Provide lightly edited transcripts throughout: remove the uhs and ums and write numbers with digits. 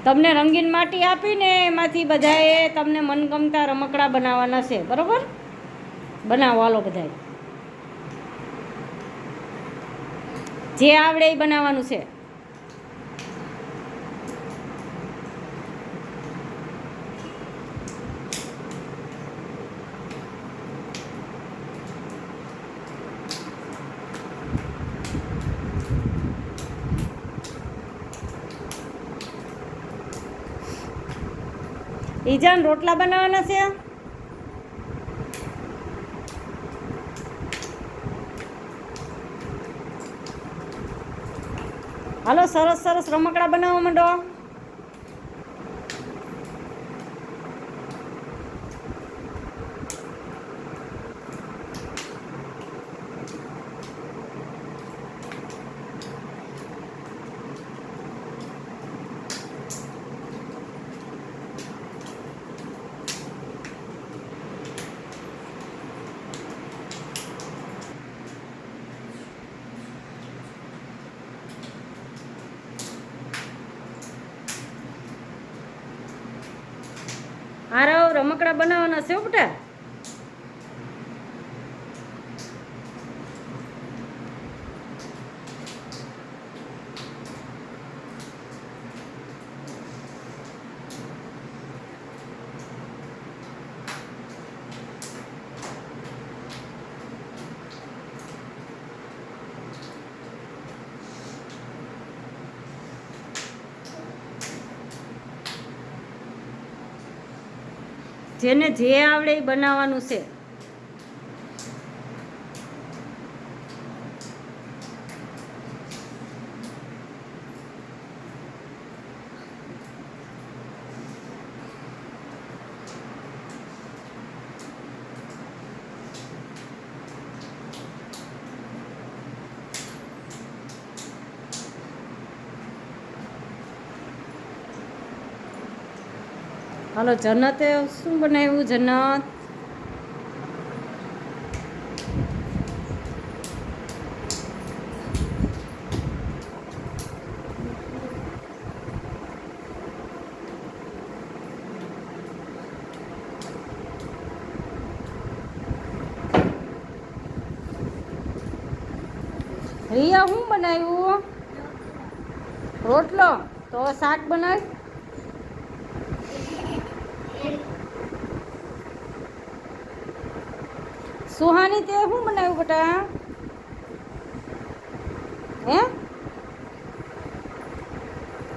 તમને રંગીન માટી આપીને એમાંથી બધાએ તમને મનગમતા રમકડા બનાવવાના છે, બરાબર? બનાવો હાલો બધાએ, જે આવડે એ બનાવવાનું છે. ઈજાન રોટલા બનાવવાના છે. હાલો સરસ સરસ રમકડા બનાવવા માંડો. હારો રમકડા બનાવવાના છે બેટા. જેને જે આવડે એ બનાવવાનું છે. હાલો જન્નતે શું બનાવ્યું? જન્નત રિયા શું બનાવ્યું? રોટલો. તો શાક બનાવ. સુહાની તે શું બનાવ્યું બેટા? હે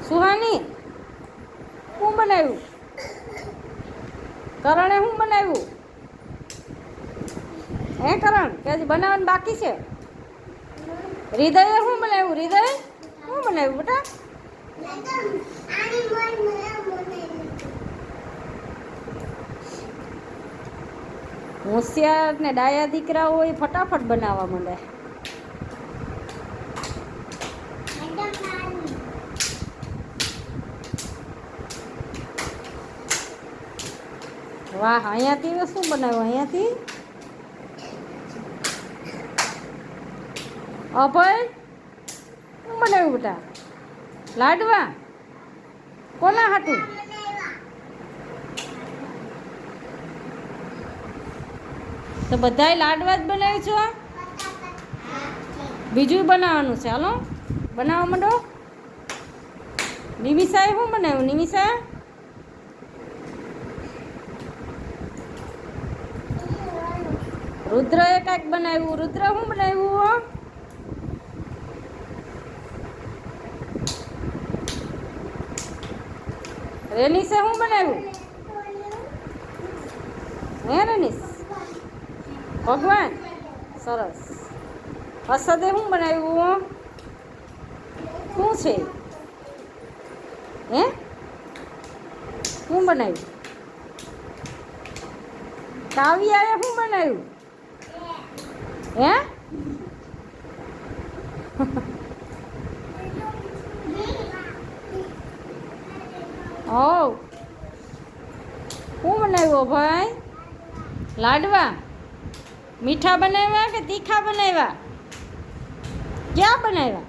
સુહાની શું બનાવ્યું? કરણે શું બનાવ્યું? હે કરણ કે હજી બનાવવાનું બાકી છે? હૃદયે શું બનાવ્યું? હૃદય શું બનાવ્યું બેટા? હોશિયાર ને ડાયા દીકરા હોય ફટાફટ બનાવવા માંડે. વાહ, અહીંયાથી શું બનાવ્યું? અહીંયાથી અભય શું બનાવ્યું બેટા? લાડવા. કોના હાટું? તો બધાય લાડવા જ બનાવ્યું છો? બીજું બનાવવાનું છે. હાલો બનાવવા માંડો. નિમિષાએ શું બનાવ્યું? નિમિષા રુદ્રએ કાંઈક બનાવ્યું. રુદ્ર શું બનાવ્યું? રેનીસે શું બનાવ્યું? હે રેનીસ ભગવાન સરસ. અસદે શું બનાવ્યું? શું છે? હે શું બનાવ્યું? કાવ્યાએ શું બનાવ્યું? હે ઓ શું બનાવ્યું ભાઈ? લાડવા. મીઠા બનાવ્યા કે તીખા બનાવ્યા? ક્યાં બનાવ્યા?